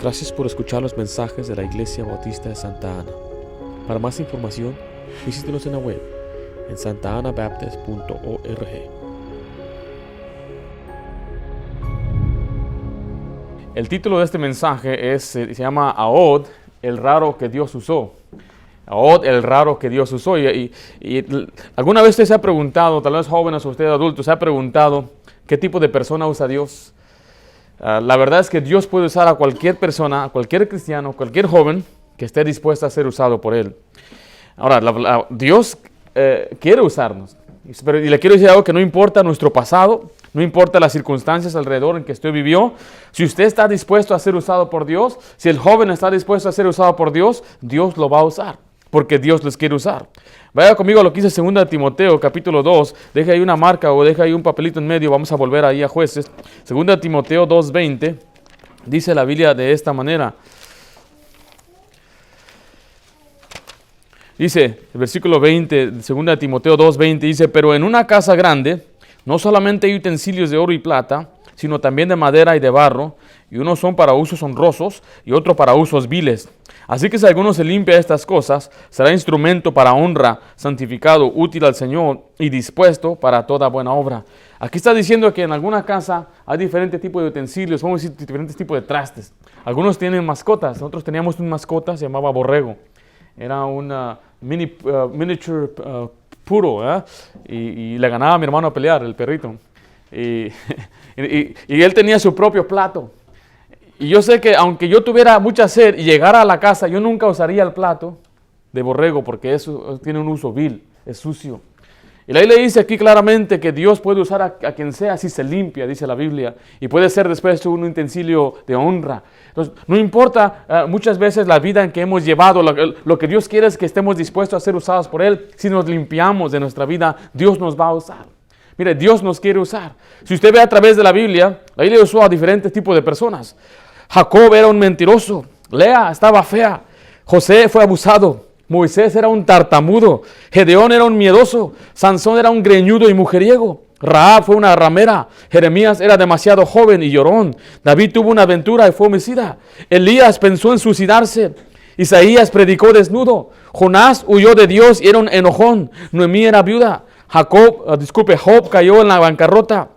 Gracias por escuchar los mensajes de la Iglesia Bautista de Santa Ana. Para más información, visítenos en la web en santaanabaptist.org. El título de este mensaje se llama Ahod, el raro que Dios usó. Ahod, el raro que Dios usó. Y ¿alguna vez usted se ha preguntado, tal vez jóvenes o usted adultos, se ha preguntado qué tipo de persona usa Dios? La verdad es que Dios puede usar a cualquier persona, a cualquier cristiano, cualquier joven que esté dispuesto a ser usado por Él. Ahora, Dios quiere usarnos. Y le quiero decir algo que no importa nuestro pasado, no importa las circunstancias alrededor en que usted vivió. Si usted está dispuesto a ser usado por Dios, si el joven está dispuesto a ser usado por Dios, Dios lo va a usar, porque Dios les quiere usar. Vaya conmigo a lo que dice 2 Timoteo, capítulo 2. Deje ahí una marca o deje ahí un papelito en medio. Vamos a volver ahí a Jueces. 2 Timoteo 2:20. Dice la Biblia de esta manera. Dice, el versículo 20, 2 Timoteo 2:20, dice: pero en una casa grande, no solamente hay utensilios de oro y plata, sino también de madera y de barro, y unos son para usos honrosos y otros para usos viles. Así que si alguno se limpia de estas cosas, será instrumento para honra, santificado, útil al Señor y dispuesto para toda buena obra. Aquí está diciendo que en alguna casa hay diferentes tipos de utensilios, vamos a decir diferentes tipos de trastes. Algunos tienen mascotas, nosotros teníamos una mascota, se llamaba Borrego. Era una miniature puro, y le ganaba a mi hermano a pelear, el perrito. Y él tenía su propio plato. Y yo sé que aunque yo tuviera mucha sed y llegara a la casa, yo nunca usaría el plato de Borrego porque eso tiene un uso vil, es sucio. Y la Biblia dice aquí claramente que Dios puede usar a quien sea si se limpia, dice la Biblia, y puede ser después un utensilio de honra. Entonces, no importa muchas veces la vida en que hemos llevado, lo que Dios quiere es que estemos dispuestos a ser usados por Él. Si nos limpiamos de nuestra vida, Dios nos va a usar. Mire, Dios nos quiere usar. Si usted ve a través de la Biblia usó a diferentes tipos de personas. Jacob era un mentiroso, Lea estaba fea, José fue abusado, Moisés era un tartamudo, Gedeón era un miedoso, Sansón era un greñudo y mujeriego, Rahab fue una ramera, Jeremías era demasiado joven y llorón, David tuvo una aventura y fue homicida, Elías pensó en suicidarse, Isaías predicó desnudo, Jonás huyó de Dios y era un enojón, Noemí era viuda, Job cayó en la bancarrota,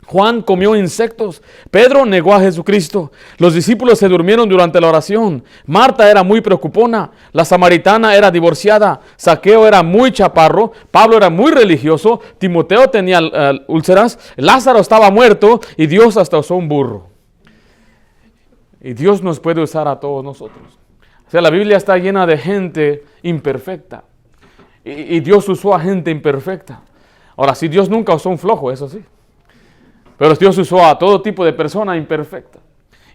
Juan comió insectos, Pedro negó a Jesucristo, los discípulos se durmieron durante la oración, Marta era muy preocupona, la samaritana era divorciada, Zaqueo era muy chaparro, Pablo era muy religioso, Timoteo tenía úlceras, Lázaro estaba muerto y Dios hasta usó un burro. Y Dios nos puede usar a todos nosotros. O sea, la Biblia está llena de gente imperfecta y Dios usó a gente imperfecta. Ahora, sí, Dios nunca usó un flojo, eso sí. Pero Dios usó a todo tipo de persona imperfecta.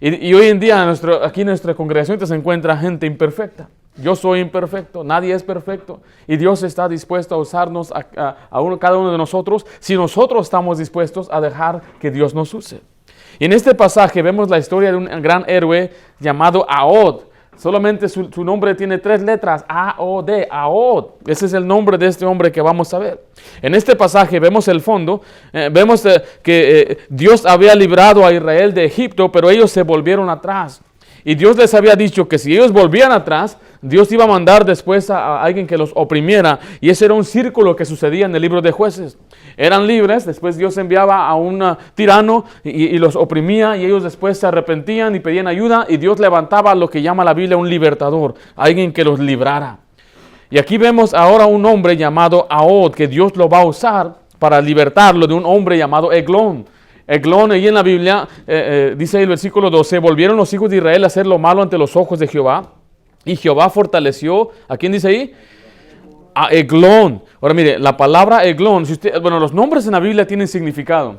Y hoy en día aquí en nuestra congregación se encuentra gente imperfecta. Yo soy imperfecto, nadie es perfecto. Y Dios está dispuesto a usarnos cada uno de nosotros si nosotros estamos dispuestos a dejar que Dios nos use. Y en este pasaje vemos la historia de un gran héroe llamado Ahod. Solamente su nombre tiene 3 letras, A-O-D, Ahod. Ese es el nombre de este hombre que vamos a ver. En este pasaje vemos el fondo, vemos que Dios había librado a Israel de Egipto, pero ellos se volvieron atrás. Y Dios les había dicho que si ellos volvían atrás, Dios iba a mandar después a alguien que los oprimiera. Y ese era un círculo que sucedía en el libro de Jueces. Eran libres, después Dios enviaba a un tirano y los oprimía, y ellos después se arrepentían y pedían ayuda, y Dios levantaba lo que llama la Biblia un libertador, alguien que los librara. Y aquí vemos ahora un hombre llamado Ahod, que Dios lo va a usar para libertarlo de un hombre llamado Eglón. Eglón, ahí en la Biblia, dice ahí el versículo 12, volvieron los hijos de Israel a hacer lo malo ante los ojos de Jehová, y Jehová fortaleció, ¿a quién dice ahí? A Eglón. Ahora mire, la palabra Eglón, los nombres en la Biblia tienen significado.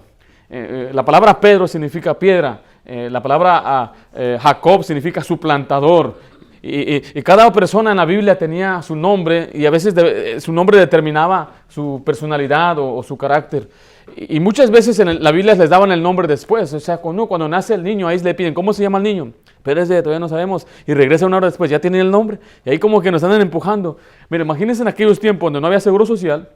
La palabra Pedro significa piedra, la palabra Jacob significa suplantador. Y cada persona en la Biblia tenía su nombre, y a veces su nombre determinaba su personalidad o su carácter. Y muchas veces en la Biblia les daban el nombre después. O sea, cuando nace el niño, ahí le piden, ¿cómo se llama el niño? Pero todavía no sabemos. Y regresa una hora después, ya tienen el nombre. Y ahí como que nos andan empujando. Mire, imagínense en aquellos tiempos donde no había seguro social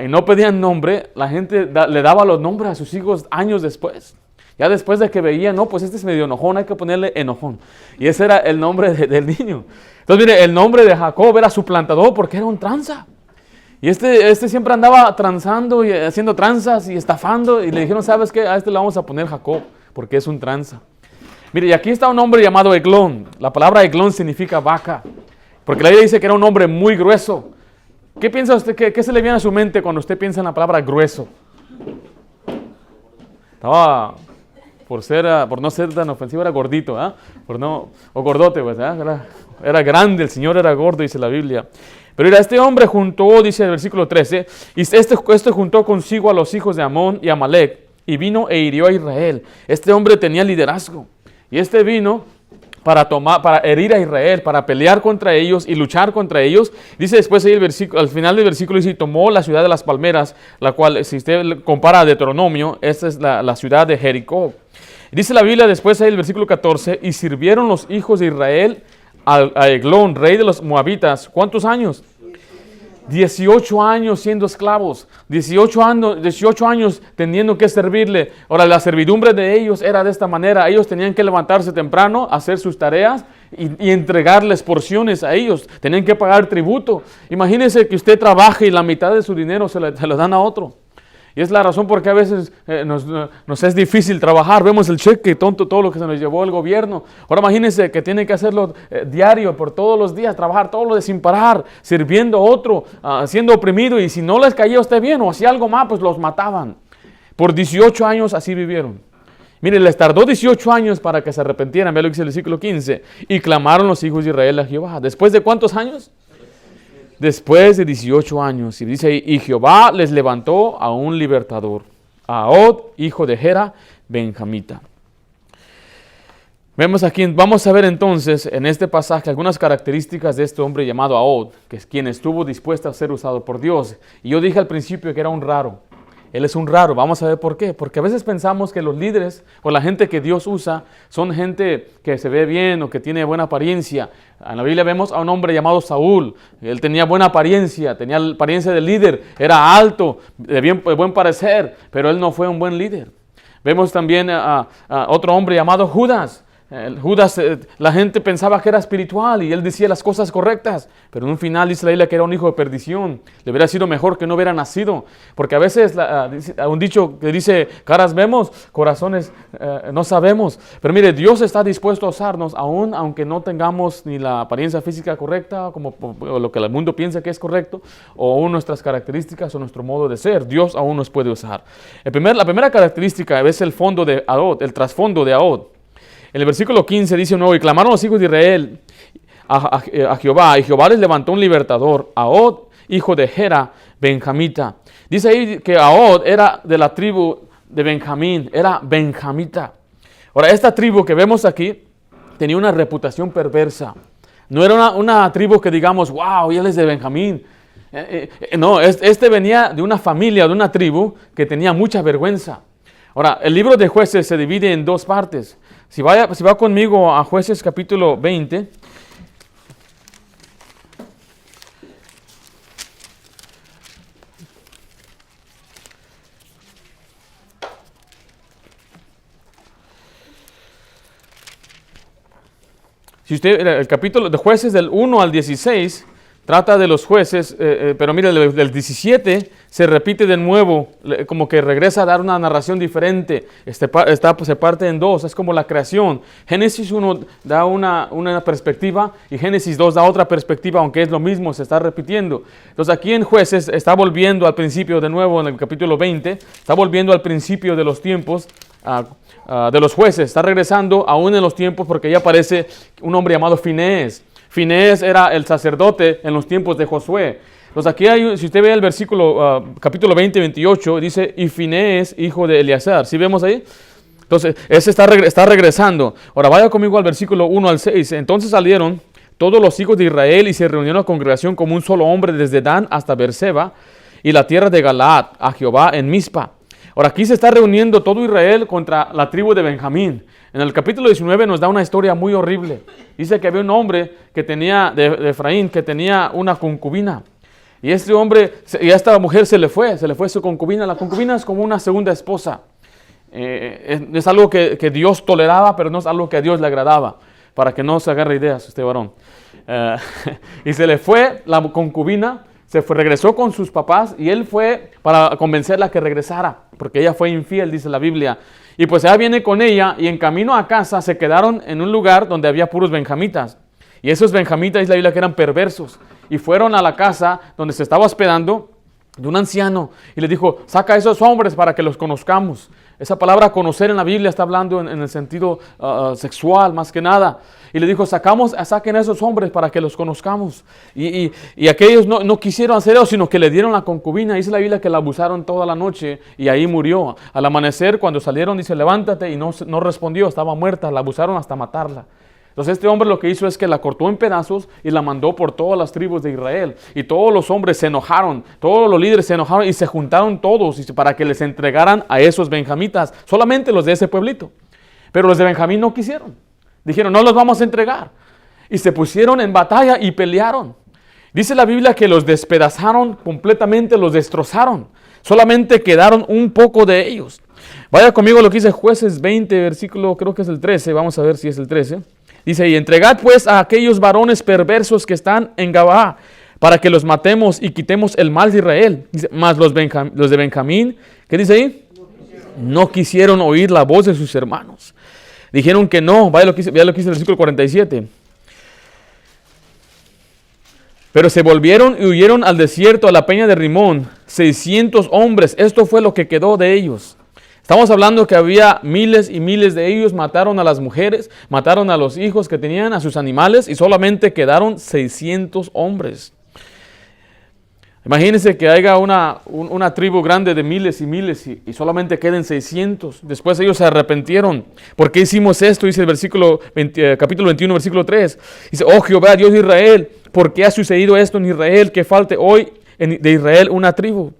y no pedían nombre, la gente le daba los nombres a sus hijos años después. Ya después de que veía, no, pues este es medio enojón, hay que ponerle enojón. Y ese era el nombre del niño. Entonces, mire, el nombre de Jacob era suplantador porque era un tranza. Y este siempre andaba transando y haciendo tranzas y estafando. Y le dijeron, ¿sabes qué? A este le vamos a poner Jacob porque es un tranza. Mire, y aquí está un hombre llamado Eglón. La palabra Eglón significa vaca. Porque la Biblia dice que era un hombre muy grueso. ¿Qué piensa usted? ¿Qué se le viene a su mente cuando usted piensa en la palabra grueso? Estaba, por no ser tan ofensivo, era gordito, ¿eh? O gordote, pues, ¿eh? Era grande, el Señor era gordo, dice la Biblia. Pero mira, este hombre juntó, dice el versículo 13, y este juntó consigo a los hijos de Amón y Amalek, y vino e hirió a Israel. Este hombre tenía liderazgo, y este vino para herir a Israel, para pelear contra ellos y luchar contra ellos. Dice después ahí al final del versículo, dice, y tomó la ciudad de las palmeras, la cual, si usted compara a Deuteronomio, esta es la ciudad de Jericó. Dice la Biblia después ahí el versículo 14, y sirvieron los hijos de Israel a Eglón, rey de los moabitas. ¿Cuántos años? 18 años siendo esclavos, 18 años teniendo que servirle. Ahora, la servidumbre de ellos era de esta manera. Ellos tenían que levantarse temprano, hacer sus tareas y entregarles porciones a ellos. Tenían que pagar tributo. Imagínense que usted trabaje y la mitad de su dinero se lo dan a otro. Y es la razón por qué a veces nos es difícil trabajar. Vemos el cheque, todo lo que se nos llevó el gobierno. Ahora imagínense que tienen que hacerlo diario, por todos los días, trabajar todo lo de sin parar, sirviendo a otro, siendo oprimido. Y si no les caía a usted bien o hacía algo más, pues los mataban. Por 18 años así vivieron. Mire, les tardó 18 años para que se arrepintieran. Ve lo que dice el versículo 15. Y clamaron los hijos de Israel a Jehová. ¿Después de cuántos años? Después de 18 años, y dice, y Jehová les levantó a un libertador, a Ahod, hijo de Gera, benjamita. Vamos a ver entonces en este pasaje algunas características de este hombre llamado Ahod, que es quien estuvo dispuesto a ser usado por Dios. Y yo dije al principio que era un raro. Él es un raro. Vamos a ver por qué. Porque a veces pensamos que los líderes o la gente que Dios usa son gente que se ve bien o que tiene buena apariencia. En la Biblia vemos a un hombre llamado Saúl. Él tenía buena apariencia, tenía la apariencia de líder, era alto, de buen parecer, pero él no fue un buen líder. Vemos también a otro hombre llamado Judas. Judas, la gente pensaba que era espiritual y él decía las cosas correctas, pero en un final dice la Biblia que era un hijo de perdición. Le hubiera sido mejor que no hubiera nacido, porque a veces un dicho que dice, caras vemos, corazones no sabemos. Pero mire, Dios está dispuesto a usarnos aún aunque no tengamos ni la apariencia física correcta, como lo que el mundo piensa que es correcto, o aún nuestras características o nuestro modo de ser. Dios aún nos puede usar. La primera característica es el fondo de Ahod, el trasfondo de Ahod. En el versículo 15 dice nuevo, y clamaron los hijos de Israel a Jehová, y Jehová les levantó un libertador, Ahod, hijo de Gera, benjamita. Dice ahí que Ahod era de la tribu de Benjamín, era benjamita. Ahora, esta tribu que vemos aquí tenía una reputación perversa. No era una tribu que digamos, wow, él es de Benjamín. No, este venía de una familia, de una tribu que tenía mucha vergüenza. Ahora, el libro de Jueces se divide en dos partes. Si va conmigo a Jueces capítulo 20. Si usted, el capítulo de Jueces del 1 al 16 trata de los jueces, pero mire, del 17 se repite de nuevo, como que regresa a dar una narración diferente. Se parte en dos, es como la creación. Génesis 1 da una perspectiva y Génesis 2 da otra perspectiva, aunque es lo mismo, se está repitiendo. Entonces aquí en Jueces está volviendo al principio de nuevo, en el capítulo 20, está volviendo al principio de los tiempos de los jueces, está regresando aún en los tiempos porque ya aparece un hombre llamado Finehés. Finehés era el sacerdote en los tiempos de Josué. Entonces aquí si usted ve el versículo, capítulo 20, 28, dice, y Finehés, hijo de Eleazar. ¿Sí vemos ahí? Entonces, ese está regresando. Ahora vaya conmigo al versículo 1 al 6. Entonces salieron todos los hijos de Israel y se reunieron a la congregación como un solo hombre desde Dan hasta Beerseba y la tierra de Galaad, a Jehová en Mizpa. Ahora aquí se está reuniendo todo Israel contra la tribu de Benjamín. En el capítulo 19 nos da una historia muy horrible. Dice que había un hombre que tenía, de Efraín, que tenía una concubina. Y esta mujer se le fue su concubina. La concubina es como una segunda esposa. Es algo que Dios toleraba, pero no es algo que a Dios le agradaba, para que no se agarre ideas este varón. Y se le fue la concubina, regresó con sus papás y él fue para convencerla a que regresara, porque ella fue infiel, dice la Biblia. Y pues ella viene con ella y en camino a casa se quedaron en un lugar donde había puros benjamitas. Y esos benjamitas, dice la Biblia, que eran perversos. Y fueron a la casa donde se estaba hospedando de un anciano y le dijo, saca a esos hombres para que los conozcamos. Esa palabra conocer en la Biblia está hablando en el sentido sexual más que nada. Y le dijo, saquen a esos hombres para que los conozcamos. Y aquellos no quisieron hacer eso, sino que le dieron la concubina. Dice la Biblia que la abusaron toda la noche y ahí murió. Al amanecer, cuando salieron, dice, levántate, y no respondió, estaba muerta, la abusaron hasta matarla. Entonces este hombre lo que hizo es que la cortó en pedazos y la mandó por todas las tribus de Israel. Y todos los hombres se enojaron, todos los líderes se enojaron y se juntaron todos para que les entregaran a esos benjamitas, solamente los de ese pueblito. Pero los de Benjamín no quisieron. Dijeron, no los vamos a entregar. Y se pusieron en batalla y pelearon. Dice la Biblia que los despedazaron completamente, los destrozaron. Solamente quedaron un poco de ellos. Vaya conmigo lo que dice Jueces 20, versículo, creo que es el 13. Vamos a ver si es el 13. Dice, y entregad pues a aquellos varones perversos que están en Gabaa, para que los matemos y quitemos el mal de Israel. Dice, mas los de Benjamín, ¿qué dice ahí? No quisieron oír la voz de sus hermanos. Dijeron que no. Vea lo que dice el versículo 47. Pero se volvieron y huyeron al desierto, a la peña de Rimón, 600 hombres. Esto fue lo que quedó de ellos. Estamos hablando que había miles y miles de ellos, mataron a las mujeres, mataron a los hijos que tenían, a sus animales, y solamente quedaron 600 hombres. Imagínense que haya una tribu grande de miles y miles y solamente queden 600. Después ellos se arrepintieron. ¿Por qué hicimos esto? Dice el capítulo 21, versículo 3. Dice, oh Jehová, Dios de Israel, ¿por qué ha sucedido esto en Israel? Que falte hoy de Israel una tribu.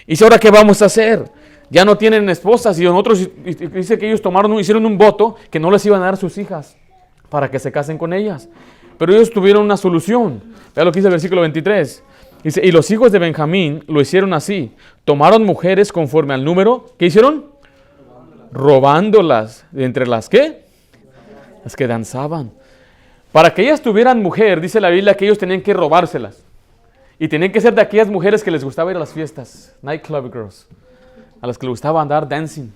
Y dice, ¿ahora qué vamos a hacer? Ya no tienen esposas y nosotros, dice que ellos hicieron un voto que no les iban a dar sus hijas para que se casen con ellas. Pero ellos tuvieron una solución. Vea lo que dice el versículo 23. Dice, y los hijos de Benjamín lo hicieron así. Tomaron mujeres conforme al número. ¿Qué hicieron? Robándolas. ¿Entre las qué? Las que danzaban. Para que ellas tuvieran mujer, dice la Biblia que ellos tenían que robárselas. Y tenían que ser de aquellas mujeres que les gustaba ir a las fiestas. Nightclub girls. A las que les gustaba andar dancing.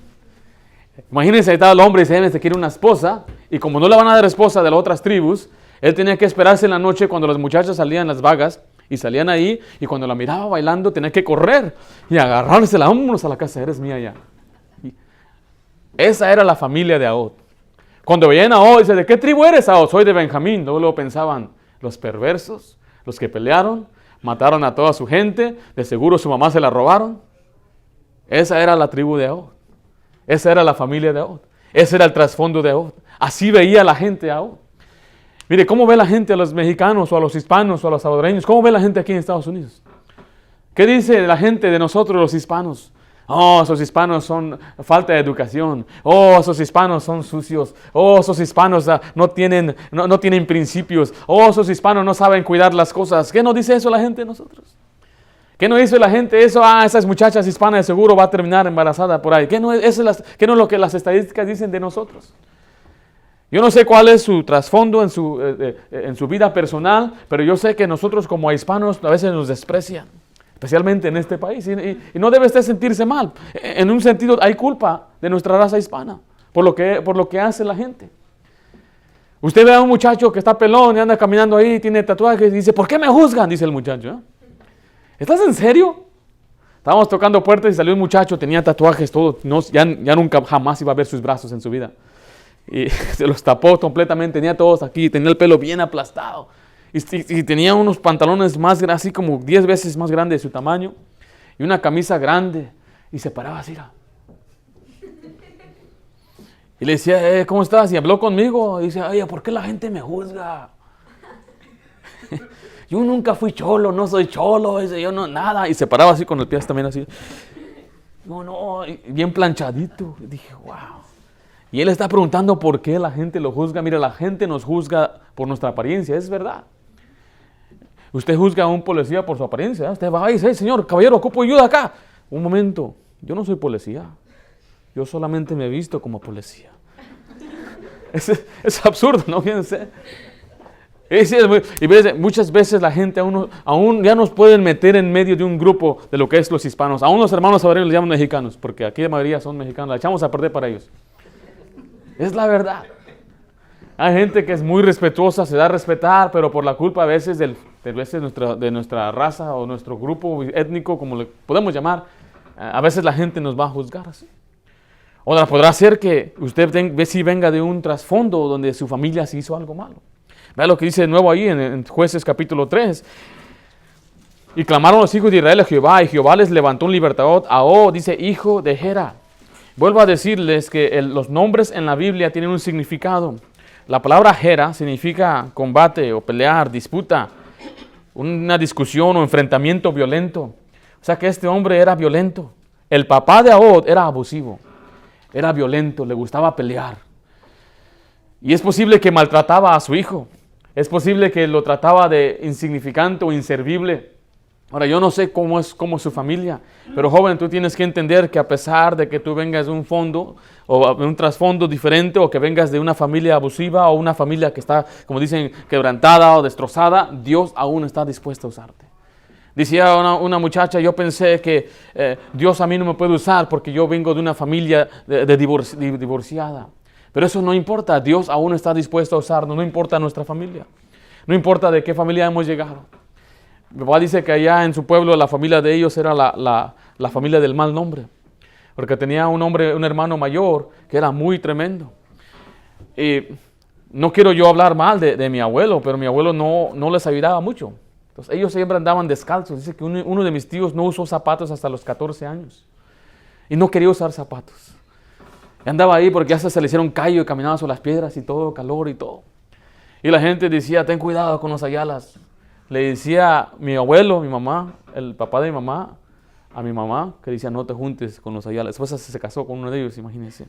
Imagínense, ahí estaba el hombre y dice, se quiere una esposa. Y como no le van a dar esposa de las otras tribus, él tenía que esperarse en la noche cuando las muchachas salían las vagas. Y salían ahí, y cuando la miraba bailando, tenía que correr y agarrársela, vámonos a la casa, eres mía ya. Y esa era la familia de Ahod. Cuando veían a Ahod, dice, ¿de qué tribu eres, Ahod? Soy de Benjamín. Luego pensaban, los perversos, los que pelearon, mataron a toda su gente, de seguro su mamá se la robaron. Esa era la tribu de Ahod. Esa era la familia de Ahod. Ese era el trasfondo de Ahod. Así veía la gente a Ahod. Mire, ¿cómo ve la gente a los mexicanos o a los hispanos o a los salvadoreños? ¿Cómo ve la gente aquí en Estados Unidos? ¿Qué dice la gente de nosotros los hispanos? Oh, esos hispanos son falta de educación. Oh, esos hispanos son sucios. Oh, esos hispanos no tienen principios. Oh, esos hispanos no saben cuidar las cosas. ¿Qué nos dice eso la gente de nosotros? ¿Qué no dice la gente eso? Esas muchachas hispanas de seguro va a terminar embarazada por ahí. ¿Qué no es lo que las estadísticas dicen de nosotros? Yo no sé cuál es su trasfondo en su vida personal, pero yo sé que nosotros como hispanos a veces nos desprecian, especialmente en este país. Y no debe usted sentirse mal. En un sentido hay culpa de nuestra raza hispana por lo que hace la gente. Usted ve a un muchacho que está pelón y anda caminando ahí, tiene tatuajes y dice, ¿por qué me juzgan? Dice el muchacho. ¿Estás en serio? Estábamos tocando puertas y salió un muchacho, tenía tatuajes, todo, ya nunca jamás iba a ver sus brazos en su vida. Y se los tapó completamente, tenía todos aquí, tenía el pelo bien aplastado. Y tenía unos pantalones así como 10 veces más grandes de su tamaño. Y una camisa grande. Y se paraba así. Y le decía, ¿cómo estás? Y habló conmigo. Y dice, oye, ¿por qué la gente me juzga? Yo nunca fui cholo, no soy cholo, yo no, nada. Y se paraba así con el pie también así. No, bien planchadito. Y dije, wow. Y él está preguntando por qué la gente lo juzga. Mira, la gente nos juzga por nuestra apariencia, es verdad. Usted juzga a un policía por su apariencia. Usted va y dice, señor, caballero, ocupo ayuda acá. Un momento, yo no soy policía. Yo solamente me he visto como policía. Es absurdo, ¿no? Fíjense. Y muchas veces la gente aún ya nos pueden meter en medio de un grupo de lo que es los hispanos. Aún los hermanos salvadoreños les llaman mexicanos, porque aquí la mayoría son mexicanos. La echamos a perder para ellos. Es la verdad. Hay gente que es muy respetuosa, se da a respetar, pero por la culpa a veces de nuestra raza o nuestro grupo étnico, como le podemos llamar, a veces la gente nos va a juzgar así. Otra podrá ser que usted venga de un trasfondo donde su familia se hizo algo malo. Vea lo que dice de nuevo ahí en Jueces capítulo 3. Y clamaron los hijos de Israel a Jehová, y Jehová les levantó un libertador, dice, hijo de Gera. Vuelvo a decirles que los nombres en la Biblia tienen un significado. La palabra Gera significa combate o pelear, disputa, una discusión o enfrentamiento violento. O sea que este hombre era violento. El papá de Ahod era abusivo, era violento, le gustaba pelear. Y es posible que maltrataba a su hijo. Es posible que lo trataba de insignificante o inservible. Ahora, yo no sé cómo es su familia, pero joven, tú tienes que entender que a pesar de que tú vengas de un fondo o de un trasfondo diferente, o que vengas de una familia abusiva o una familia que está, como dicen, quebrantada o destrozada, Dios aún está dispuesto a usarte. Decía una muchacha, yo pensé que Dios a mí no me puede usar porque yo vengo de una familia divorciada. Pero eso no importa, Dios aún está dispuesto a usarnos, no importa nuestra familia, no importa de qué familia hemos llegado. Mi papá dice que allá en su pueblo la familia de ellos era la familia del mal nombre, porque tenía un hermano mayor que era muy tremendo. Y no quiero yo hablar mal de mi abuelo, pero mi abuelo no les ayudaba mucho. Entonces ellos siempre andaban descalzos. Dice que uno de mis tíos no usó zapatos hasta los 14 años y no quería usar zapatos. Y andaba ahí porque ya se le hicieron callo y caminaba sobre las piedras y todo, calor y todo. Y la gente decía, ten cuidado con los ayalas. Le decía mi abuelo, mi mamá, el papá de mi mamá, a mi mamá, que decía, no te juntes con los ayalas. Después se casó con uno de ellos, imagínense.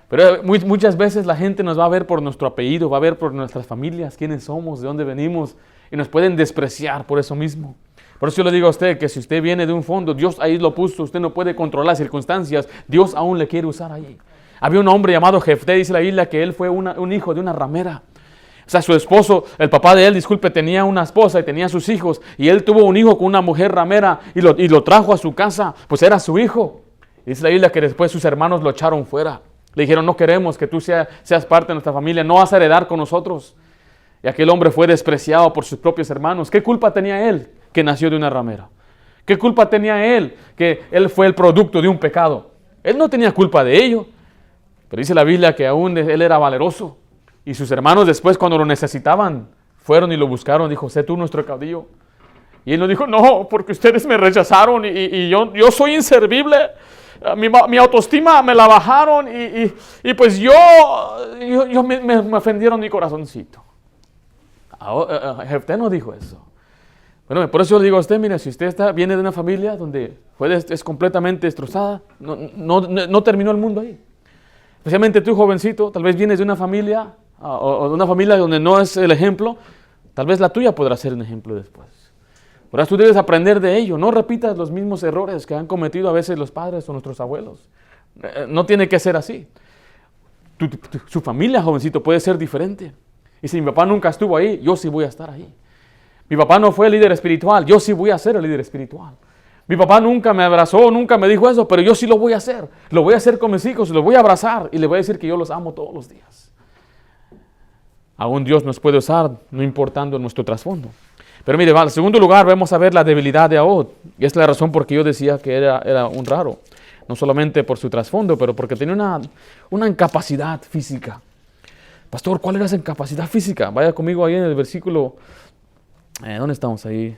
Pero muchas veces la gente nos va a ver por nuestro apellido, va a ver por nuestras familias, quiénes somos, de dónde venimos, y nos pueden despreciar por eso mismo. Por eso yo le digo a usted que si usted viene de un fondo, Dios ahí lo puso, usted no puede controlar las circunstancias, Dios aún le quiere usar ahí. Había un hombre llamado Jefté, dice la Biblia, que él fue un hijo de una ramera. O sea, su esposo, el papá de él, tenía una esposa y tenía sus hijos, y él tuvo un hijo con una mujer ramera y lo trajo a su casa, pues era su hijo. Y dice la Biblia que después sus hermanos lo echaron fuera. Le dijeron, no queremos que tú seas parte de nuestra familia, no vas a heredar con nosotros. Y aquel hombre fue despreciado por sus propios hermanos. ¿Qué culpa tenía él que nació de una ramera? ¿Qué culpa tenía él que él fue el producto de un pecado? Él no tenía culpa de ello. Pero dice la Biblia que aún él era valeroso. Y sus hermanos después, cuando lo necesitaban, fueron y lo buscaron. Dijo, sé tú nuestro caudillo. Y él no dijo, no, porque ustedes me rechazaron y yo soy inservible. Mi autoestima me la bajaron y pues me ofendieron mi corazoncito. Jefté no dijo eso. Bueno, por eso yo le digo a usted, mire, si usted viene de una familia donde es completamente destrozada, no terminó el mundo ahí. Especialmente tú, jovencito, tal vez vienes de una familia o de una familia donde no es el ejemplo, tal vez la tuya podrá ser un ejemplo después. Por eso tú debes aprender de ello. No repitas los mismos errores que han cometido a veces los padres o nuestros abuelos. No tiene que ser así. Su familia, jovencito, puede ser diferente. Y si mi papá nunca estuvo ahí, yo sí voy a estar ahí. Mi papá no fue el líder espiritual, yo sí voy a ser el líder espiritual. Mi papá nunca me abrazó, nunca me dijo eso, pero yo sí lo voy a hacer. Lo voy a hacer con mis hijos, los voy a abrazar y les voy a decir que yo los amo todos los días. Aún Dios nos puede usar, no importando nuestro trasfondo. Pero mire, en segundo lugar, vamos a ver la debilidad de Ahod. Y esta es la razón por que yo decía que era un raro. No solamente por su trasfondo, pero porque tenía una incapacidad física. Pastor, ¿cuál era esa incapacidad física? Vaya conmigo ahí en el versículo, ¿dónde estamos ahí?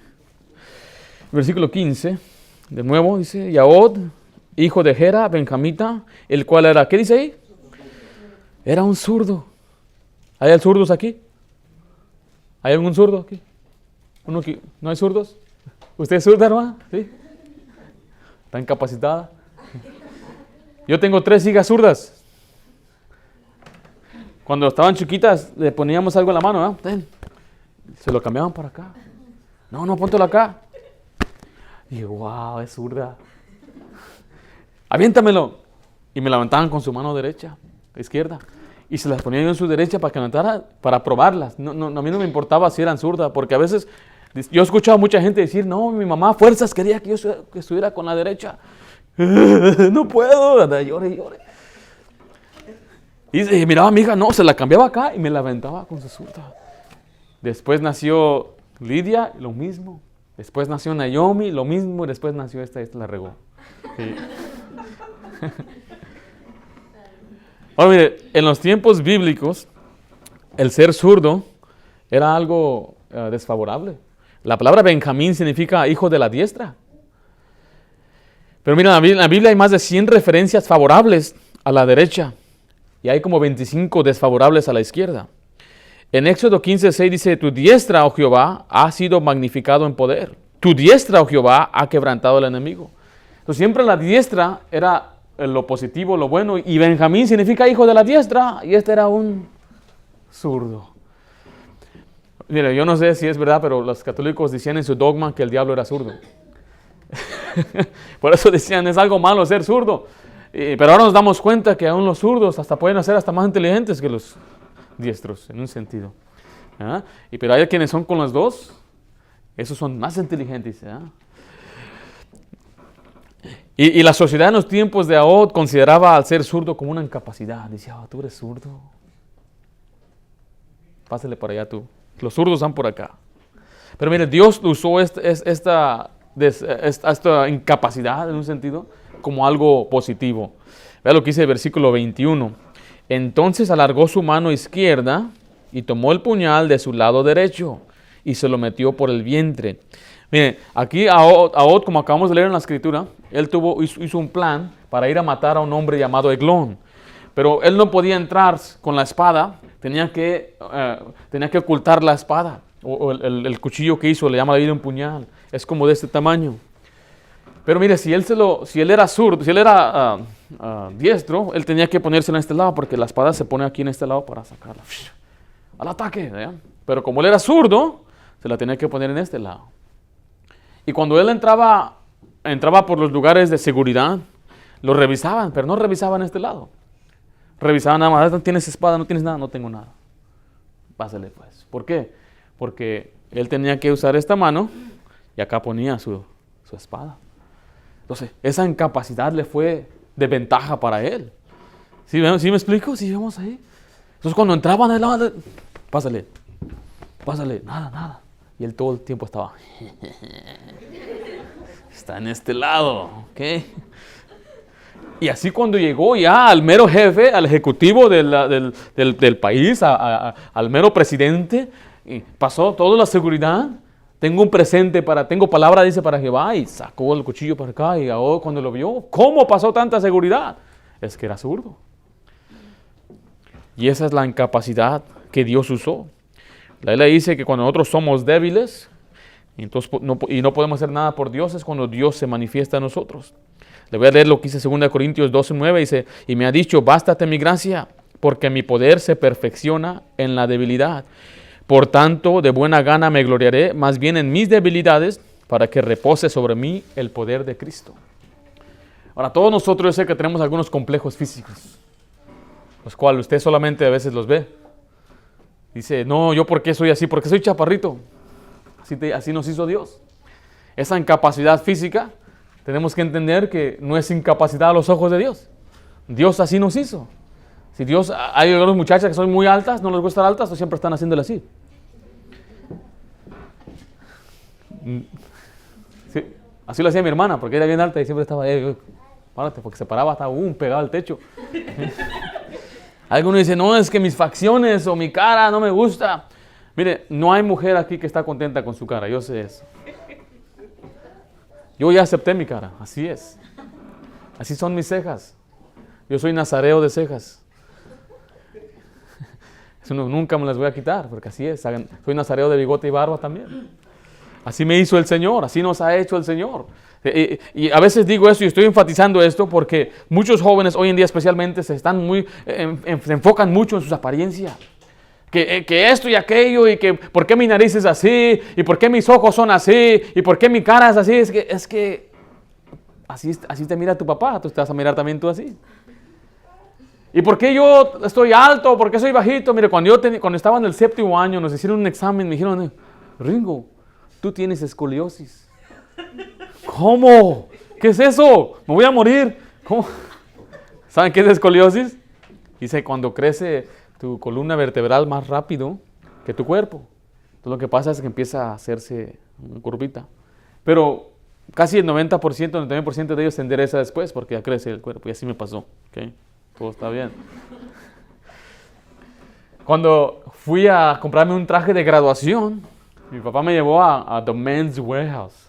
Versículo 15, de nuevo dice, y Ahod, hijo de Gera, benjamita, el cual era, ¿qué dice ahí? Era un zurdo. ¿Hay zurdos aquí? ¿Hay algún zurdo aquí? ¿No hay zurdos? ¿Usted es zurda, hermana? ¿Sí? ¿Está incapacitada? Yo tengo 3 hijas zurdas. Cuando estaban chiquitas, le poníamos algo en la mano, ¿eh? Se lo cambiaban para acá. No, póntelo acá. Y yo, wow, es zurda. Aviéntamelo. y me levantaban con su mano derecha, izquierda. Y se las ponía yo en su derecha para que levantara, para probarlas. A mí no me importaba si eran zurdas, porque a veces yo he escuchado a mucha gente decir, no, mi mamá a fuerzas quería que yo estuviera con la derecha. No puedo, llore y llore. Y miraba a mi hija, no, se la cambiaba acá y me la aventaba con su zurda. Después nació Lidia, lo mismo. Después nació Naomi, lo mismo. Y después nació esta la regó. Sí. Ahora mire, en los tiempos bíblicos, el ser zurdo era algo desfavorable. La palabra Benjamín significa hijo de la diestra. Pero mira, en la Biblia hay más de 100 referencias favorables a la derecha y hay como 25 desfavorables a la izquierda. En Éxodo 15:6 dice, tu diestra, oh Jehová, ha sido magnificado en poder. Tu diestra, oh Jehová, ha quebrantado al enemigo. Entonces siempre la diestra era lo positivo, lo bueno, y Benjamín significa hijo de la diestra, y este era un zurdo. Mire, yo no sé si es verdad, pero los católicos decían en su dogma que el diablo era zurdo. Por eso decían, es algo malo ser zurdo. Pero ahora nos damos cuenta que aún los zurdos hasta pueden ser hasta más inteligentes que los diestros, en un sentido. ¿Ah? Pero hay quienes son con los dos, esos son más inteligentes. ¿Ah? Y la sociedad en los tiempos de Ahod consideraba al ser zurdo como una incapacidad. Decía, tú eres zurdo. Pásale por allá tú. Los zurdos están por acá. Pero mire, Dios usó esta incapacidad en un sentido como algo positivo. Vea lo que dice el versículo 21. Entonces alargó su mano izquierda y tomó el puñal de su lado derecho y se lo metió por el vientre. Mire, aquí Ahod, como acabamos de leer en la escritura, él hizo un plan para ir a matar a un hombre llamado Eglón. Pero él no podía entrar con la espada, tenía que ocultar la espada. O el cuchillo que hizo, le llama ahí un puñal. Es como de este tamaño. Pero mire, si él era zurdo, si él era diestro, él tenía que ponérselo en este lado, porque la espada se pone aquí en este lado para sacarla. Al ataque. ¿Verdad? Pero como él era zurdo, se la tenía que poner en este lado. Y cuando él entraba por los lugares de seguridad, lo revisaban, pero no revisaban este lado. Revisaban nada más, ¿no tienes espada? ¿No tienes nada? No tengo nada. Pásale pues. ¿Por qué? Porque él tenía que usar esta mano y acá ponía su espada. Entonces, esa incapacidad le fue de ventaja para él. ¿Sí me explico? ¿Sí vemos ahí? Entonces, cuando entraban al lado, pásale, nada. Y él todo el tiempo estaba, está en este lado, ¿ok? Y así cuando llegó ya al mero jefe, al ejecutivo del país, al mero presidente, y pasó toda la seguridad. Tengo un presente tengo palabra, dice, para Jehová, y sacó el cuchillo para acá, y ahora cuando lo vio, ¿cómo pasó tanta seguridad? Es que era zurdo. Y esa es la incapacidad que Dios usó. La Biblia dice que cuando nosotros somos débiles, entonces no podemos hacer nada por Dios, es cuando Dios se manifiesta en nosotros. Le voy a leer lo que dice 2 Corintios 12:9, dice, y me ha dicho, bástate mi gracia, porque mi poder se perfecciona en la debilidad. Por tanto, de buena gana me gloriaré más bien en mis debilidades, para que repose sobre mí el poder de Cristo. Ahora, todos nosotros yo sé que tenemos algunos complejos físicos, los cuales usted solamente a veces los ve. Dice, no, ¿yo por qué soy así? Porque soy chaparrito. Así nos hizo Dios. Esa incapacidad física, tenemos que entender que no es incapacidad a los ojos de Dios. Dios así nos hizo. Si Dios, hay algunas muchachas que son muy altas, no les gusta estar altas, o siempre están haciéndole así. Sí, así lo hacía mi hermana, porque era bien alta y siempre estaba, párate, porque se paraba hasta pegado al techo. Algunos dicen, no, es que mis facciones o mi cara no me gusta. Mire, no hay mujer aquí que está contenta con su cara, yo sé eso. Yo ya acepté mi cara, así es. Así son mis cejas. Yo soy nazareo de cejas. Eso nunca me las voy a quitar, porque así es. Soy nazareo de bigote y barba también. Así me hizo el Señor, así nos ha hecho el Señor. Y a veces digo esto y estoy enfatizando esto porque muchos jóvenes hoy en día especialmente se enfocan mucho en sus apariencias. Que esto y aquello, y que por qué mi nariz es así, y por qué mis ojos son así, y por qué mi cara es así. Es que así te mira tu papá, tú te vas a mirar también tú así. ¿Y por qué yo estoy alto? ¿Por qué soy bajito? Mire, cuando estaba en el 7º año, nos hicieron un examen, me dijeron, Ringo, tú tienes escoliosis. ¿Cómo? ¿Qué es eso? Me voy a morir. ¿Cómo? ¿Saben qué es escoliosis? Dice, cuando crece tu columna vertebral más rápido que tu cuerpo. Entonces lo que pasa es que empieza a hacerse una curvita. Pero casi el 90%, 99% de ellos se endereza después porque ya crece el cuerpo. Y así me pasó. ¿Okay? Todo está bien. Cuando fui a comprarme un traje de graduación, mi papá me llevó a The Men's Warehouse.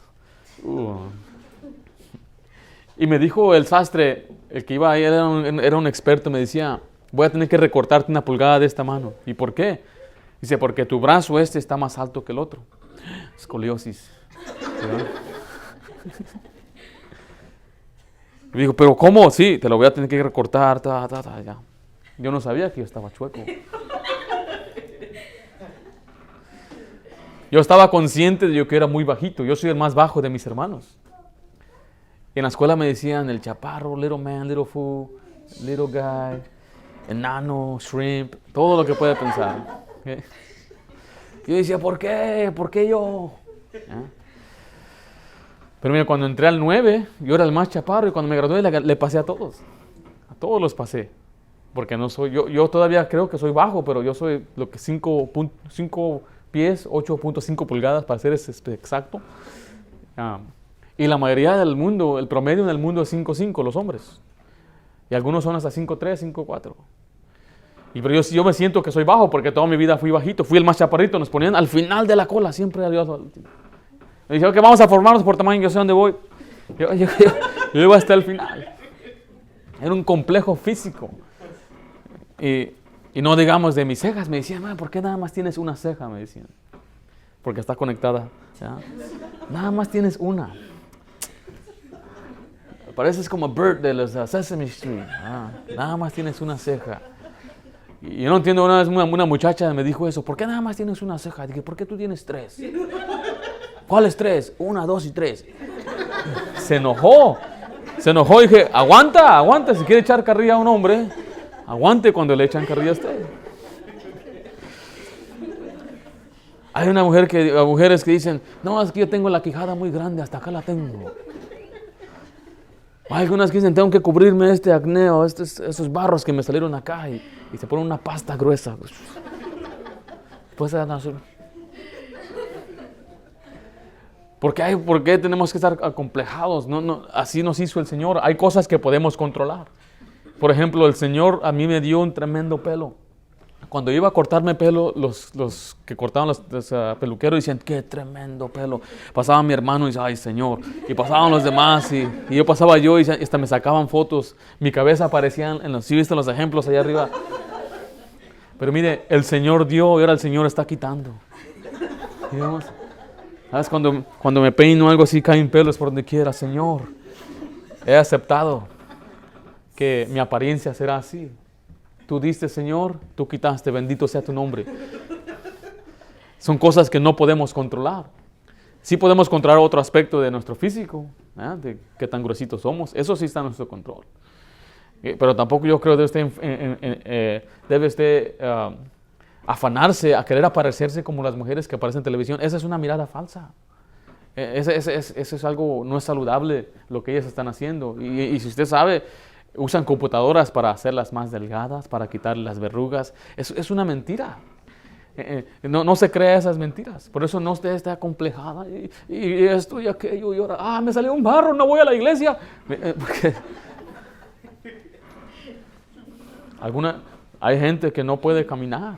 Y me dijo el sastre, el que iba ahí era un experto, me decía, voy a tener que recortarte una pulgada de esta mano. ¿Y por qué? Dice, porque tu brazo está más alto que el otro. Escoliosis. Me dijo, pero ¿cómo? Sí, te lo voy a tener que recortar. Ya. Yo no sabía que yo estaba chueco. Yo estaba consciente de que era muy bajito. Yo soy el más bajo de mis hermanos. En la escuela me decían el chaparro, little man, little fool, little guy, enano, shrimp, todo lo que puede pensar. ¿Okay? Yo decía, ¿por qué? ¿Por qué yo? ¿Ah? Pero mira, cuando entré al 9, yo era el más chaparro y cuando me gradué le pasé a todos. A todos los pasé. Porque no soy, yo todavía creo que soy bajo, pero yo soy lo que 5 pies, 8.5 pulgadas para ser exacto. Y la mayoría del mundo, el promedio en el mundo es 5'5", los hombres. Y algunos son hasta 5'3", 5'4". Pero yo me siento que soy bajo porque toda mi vida fui bajito. Fui el más chaparrito, nos ponían al final de la cola, siempre al último. Me dijeron que vamos a formarnos por tamaño, yo sé dónde voy. Yo iba hasta el final. Era un complejo físico. Y no digamos de mis cejas. Me decían, ¿por qué nada más tienes una ceja? Me decían. Porque está conectada. ¿Ya? Nada más tienes una. Pareces como Bert de los Sesame Street. Nada más tienes una ceja. Y yo no entiendo, una vez una muchacha me dijo eso. ¿Por qué nada más tienes una ceja? Dije, ¿por qué tú tienes 3? ¿Cuáles 3? 1, 2 y 3. Se enojó. Y dije, aguanta. Si quiere echar carrilla a un hombre, aguante cuando le echan carrilla a usted. Hay mujeres que dicen, no, es que yo tengo la quijada muy grande, hasta acá la tengo. Hay algunas que dicen, tengo que cubrirme este acné, esos barros que me salieron acá, y se ponen una pasta gruesa. Pues, ¿por qué tenemos que estar acomplejados? No, así nos hizo el Señor. Hay cosas que podemos controlar. Por ejemplo, el Señor a mí me dio un tremendo pelo. Cuando iba a cortarme pelo, los que cortaban los peluqueros decían, qué tremendo pelo. Pasaba mi hermano y decía, ay Señor. Y pasaban los demás y yo pasaba y hasta me sacaban fotos. Mi cabeza aparecía ¿sí viste los ejemplos allá arriba? Pero mire, el Señor dio y ahora el Señor está quitando. ¿Digamos? ¿Sabes? Cuando me peino algo así, caen pelos por donde quiera. Señor, he aceptado que mi apariencia será así. Tú diste, Señor, tú quitaste, bendito sea tu nombre. Son cosas que no podemos controlar. Sí podemos controlar otro aspecto de nuestro físico, de qué tan gruesitos somos. Eso sí está en nuestro control. Pero tampoco yo creo que debe usted afanarse a querer aparecerse como las mujeres que aparecen en televisión. Esa es una mirada falsa. Eso es algo, no es saludable lo que ellas están haciendo. Y si usted sabe, usan computadoras para hacerlas más delgadas, para quitarle las verrugas. Es una mentira. No se crea esas mentiras. Por eso no esté acomplejada. Y esto y aquello. Y ahora, me salió un barro, no voy a la iglesia. Porque hay gente que no puede caminar.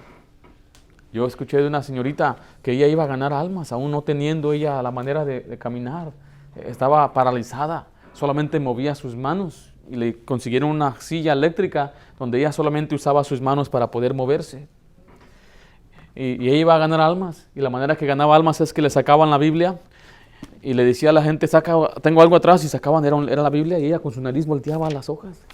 Yo escuché de una señorita que ella iba a ganar almas, aún no teniendo ella la manera de caminar. Estaba paralizada, solamente movía sus manos. Y le consiguieron una silla eléctrica donde ella solamente usaba sus manos para poder moverse. Y ella iba a ganar almas. Y la manera que ganaba almas es que le sacaban la Biblia y le decía a la gente, tengo algo atrás, y sacaban, era la Biblia, y ella con su nariz volteaba las hojas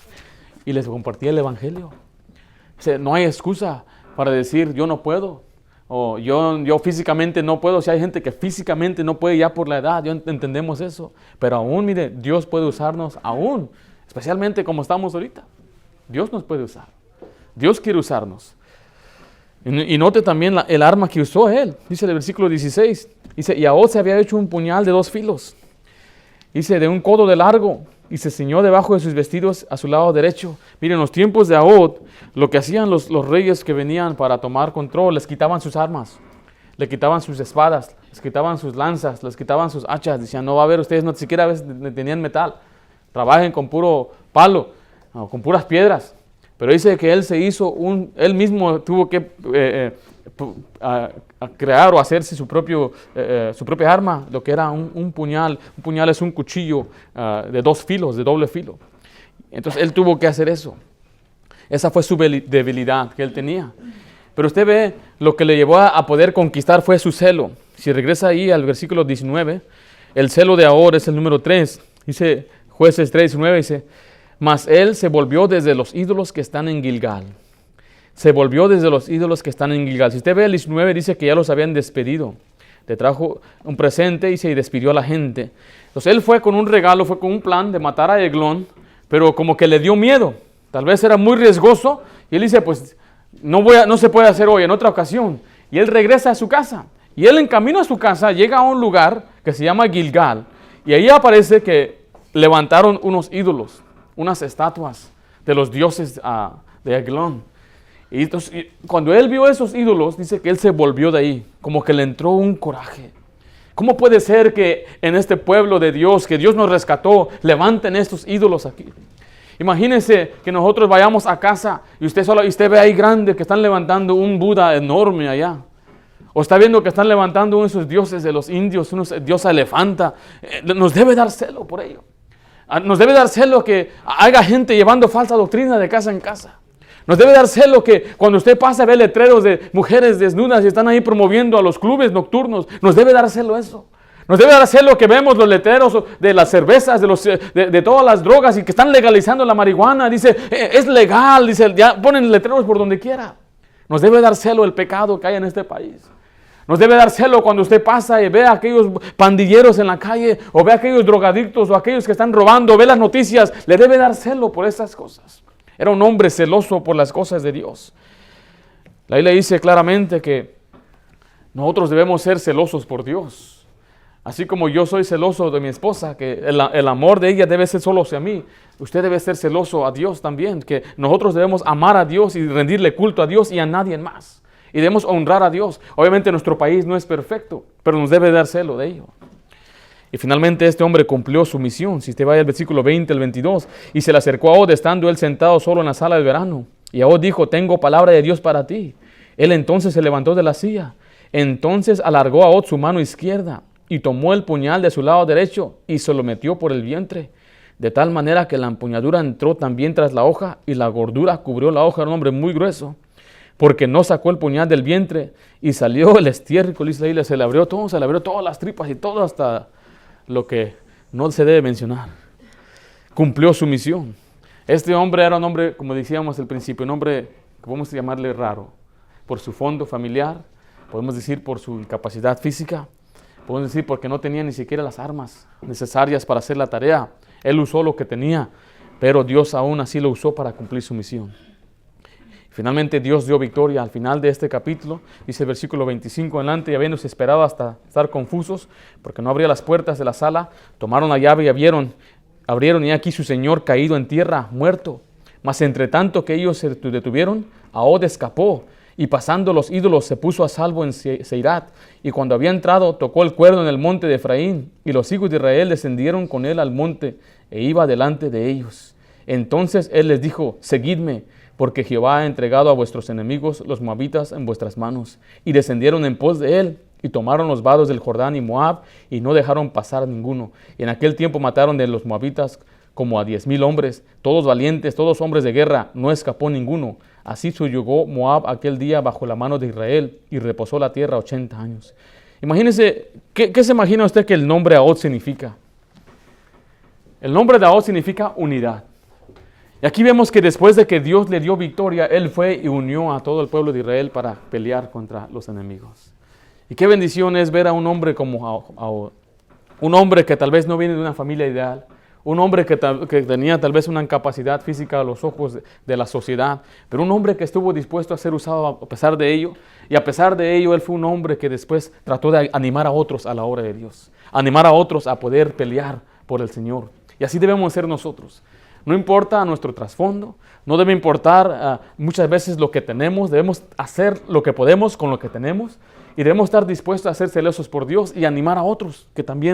y les compartía el Evangelio. O sea, no hay excusa para decir yo no puedo, o yo físicamente no puedo. Si hay gente que físicamente no puede ya por la edad, entendemos eso. Pero aún, mire, Dios puede usarnos aún. Especialmente como estamos ahorita. Dios nos puede usar. Dios quiere usarnos. Y note también el arma que usó él. Dice el versículo 16. Dice, y Ahod se había hecho un puñal de 2 filos. Dice, de un codo de largo. Y se ciñó debajo de sus vestidos a su lado derecho. Miren, en los tiempos de Ahod, lo que hacían los reyes que venían para tomar control, les quitaban sus armas. Le quitaban sus espadas, les quitaban sus lanzas, les quitaban sus hachas. Decían, no va a haber, ustedes no siquiera a veces tenían metal. Trabajen con puro palo, o con puras piedras. Pero dice que él se hizo él mismo tuvo que a crear o hacerse su propia arma, lo que era un puñal. Un puñal es un cuchillo de 2 filos, de doble filo. Entonces él tuvo que hacer eso. Esa fue su debilidad que él tenía. Pero usted ve, lo que le llevó a poder conquistar fue su celo. Si regresa ahí al versículo 19, el celo de Ahod es el número 3. Dice Jueces 3:19, dice, mas él se volvió desde los ídolos que están en Gilgal. Se volvió desde los ídolos que están en Gilgal. Si usted ve el 19, dice que ya los habían despedido. Le trajo un presente y se despidió a la gente. Entonces él fue con un regalo, fue con un plan de matar a Eglón, pero como que le dio miedo. Tal vez era muy riesgoso. Y él dice, pues no se puede hacer hoy, en otra ocasión. Y él regresa a su casa. Y él en camino a su casa llega a un lugar que se llama Gilgal. Y ahí aparece que levantaron unos ídolos, unas estatuas de los dioses de Eglón. Y entonces, cuando él vio esos ídolos, dice que él se volvió de ahí, como que le entró un coraje. ¿Cómo puede ser que en este pueblo de Dios, que Dios nos rescató, levanten estos ídolos aquí? Imagínense que nosotros vayamos a casa y usted ve ahí grande que están levantando un Buda enorme allá. O está viendo que están levantando uno de esos dioses de los indios, unos diosa elefanta. Nos debe dar celo por ello. Nos debe dar celo que haya gente llevando falsa doctrina de casa en casa. Nos debe dar celo que cuando usted pasa ve letreros de mujeres desnudas y están ahí promoviendo a los clubes nocturnos. Nos debe dar celo eso. Nos debe dar celo que vemos los letreros de las cervezas, de todas las drogas y que están legalizando la marihuana. Dice, es legal, dice, ya ponen letreros por donde quiera. Nos debe dar celo el pecado que hay en este país. Nos debe dar celo cuando usted pasa y ve a aquellos pandilleros en la calle, o ve a aquellos drogadictos, o aquellos que están robando, ve las noticias. Le debe dar celo por esas cosas. Era un hombre celoso por las cosas de Dios. La Biblia dice claramente que nosotros debemos ser celosos por Dios. Así como yo soy celoso de mi esposa, que el amor de ella debe ser solo hacia mí, usted debe ser celoso a Dios también, que nosotros debemos amar a Dios y rendirle culto a Dios y a nadie más. Y debemos honrar a Dios. Obviamente nuestro país no es perfecto, pero nos debe dar celo de ello. Y finalmente este hombre cumplió su misión. Si usted va al versículo 20 al 22, y se le acercó a Ahod estando él sentado solo en la sala del verano. Y Ahod dijo, tengo palabra de Dios para ti. Él entonces se levantó de la silla. Entonces alargó a Ahod su mano izquierda y tomó el puñal de su lado derecho y se lo metió por el vientre. De tal manera que la empuñadura entró también tras la hoja y la gordura cubrió la hoja. Era un hombre muy grueso, porque no sacó el puñal del vientre y salió el estiércol, dice la Biblia, se le abrió todas las tripas y todo hasta lo que no se debe mencionar. Cumplió su misión. Este hombre era un hombre, como decíamos al principio, un hombre que podemos llamarle raro, por su fondo familiar, podemos decir por su incapacidad física, podemos decir porque no tenía ni siquiera las armas necesarias para hacer la tarea. Él usó lo que tenía, pero Dios aún así lo usó para cumplir su misión. Finalmente Dios dio victoria al final de este capítulo, dice el versículo 25 adelante, y habiéndose esperado hasta estar confusos, porque no abría las puertas de la sala, tomaron la llave y abrieron, y aquí su señor caído en tierra, muerto. Mas entre tanto que ellos se detuvieron, Ahod escapó, y pasando los ídolos se puso a salvo en Seirat, y cuando había entrado tocó el cuerno en el monte de Efraín, y los hijos de Israel descendieron con él al monte, e iba delante de ellos. Entonces él les dijo, seguidme, porque Jehová ha entregado a vuestros enemigos, los moabitas, en vuestras manos. Y descendieron en pos de él, y tomaron los vados del Jordán y Moab, y no dejaron pasar ninguno. Y en aquel tiempo mataron de los moabitas como a 10,000 hombres, todos valientes, todos hombres de guerra, no escapó ninguno. Así subyugó Moab aquel día bajo la mano de Israel, y reposó la tierra 80 años. Imagínese, ¿qué se imagina usted que el nombre Ahod significa? El nombre de Ahod significa unidad. Y aquí vemos que después de que Dios le dio victoria, Él fue y unió a todo el pueblo de Israel para pelear contra los enemigos. Y qué bendición es ver a un hombre como Ahod. Un hombre que tal vez no viene de una familia ideal. Un hombre que tenía tal vez una incapacidad física a los ojos de la sociedad, pero un hombre que estuvo dispuesto a ser usado a pesar de ello. Y a pesar de ello, él fue un hombre que después trató de animar a otros a la obra de Dios. Animar a otros a poder pelear por el Señor. Y así debemos ser nosotros. No importa nuestro trasfondo, no debe importar muchas veces lo que tenemos, debemos hacer lo que podemos con lo que tenemos y debemos estar dispuestos a ser celosos por Dios y animar a otros que también